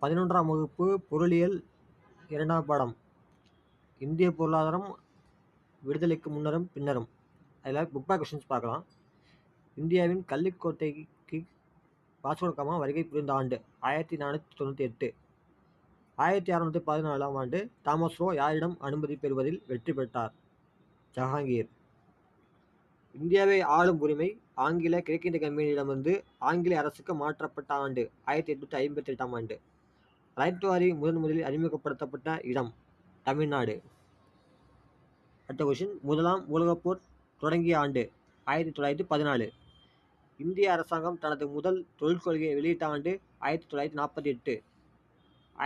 11ஆம் வகுப்பு பொருளியல் 2ஆம் பாடம் இந்திய பொருளாதாரம் விடுதலைக்கு முன்னரும் பின்னரும். அதில் புக் பேக் கொஸ்டின்ஸ் பார்க்கலாம். இந்தியாவின் கள்ளிக்கோட்டைக்கு வாஸ்கோடகாமா வருகை புரிந்த ஆண்டு 1498. 1614ஆம் ஆண்டு தாமஸ் ரோ யாரிடம் அனுமதி பெறுவதில் வெற்றி பெற்றார்? ஜஹாங்கீர். இந்தியாவை ஆளும் உரிமை ஆங்கில கிழக்கிந்திய கம்பெனியிடமிருந்து ஆங்கில அரசுக்கு மாற்றப்பட்ட ஆண்டு 1858ஆம் ஆண்டு. ரைட் வாரி முதலில் அறிமுகப்படுத்தப்பட்ட இடம் தமிழ்நாடு. அடுத்த கொஸ்டின், முதலாம் உலகப்போர் தொடங்கிய ஆண்டு 1914. இந்திய அரசாங்கம் தனது முதல் தொழிற்கொள்கையை வெளியிட்ட ஆண்டு 1948.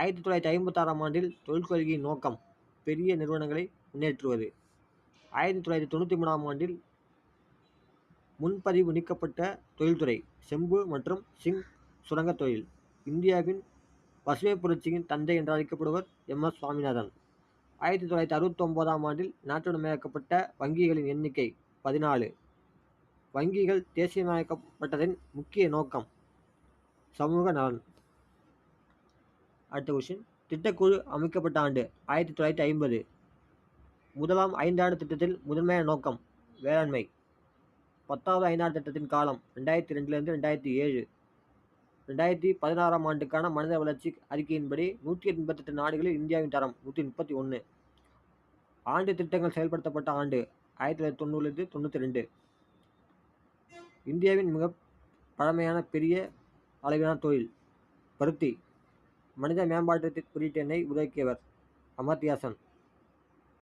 1956ஆம் ஆண்டில் தொழிற்கொள்கையின் நோக்கம் பெரிய நிறுவனங்களை முன்னேற்றுவது. 1993ஆம் ஆண்டில் முன்பதிவு நீக்கப்பட்ட தொழில்துறை செம்பு மற்றும் சிங் சுரங்க தொழில். இந்தியாவின் பசுமை புரட்சியின் தந்தை என்று அழைக்கப்படுவர் MS சுவாமிநாதன். 1969ஆம் ஆண்டில் நாட்டுடைமையாக்கப்பட்ட வங்கிகளின் எண்ணிக்கை 14. வங்கிகள் தேசியமயமாக்கப்பட்டதின் முக்கிய நோக்கம் சமூக நலன். அடுத்த கொஸ்டின், திட்டக்குழு அமைக்கப்பட்ட ஆண்டு 1950. முதலாம் ஐந்தாண்டு திட்டத்தில் முதன்மையான நோக்கம் வேளாண்மை. 10வது ஐந்தாண்டு திட்டத்தின் காலம் 2002 2007. 2016ஆம் ஆண்டுக்கான மனித வளர்ச்சி அறிக்கையின்படி 188 நாடுகளில் இந்தியாவின் தரம் 131. ஆண்டு திட்டங்கள் செயல்படுத்தப்பட்ட ஆண்டு 1990 92. இந்தியாவின் மிக பழமையான பெரிய அளவிலான தொழில் பருத்தி. மனித மேம்பாட்டு குறியீட்டு எண்ணை உருவாக்கியவர் அமர்த்தியாசன்.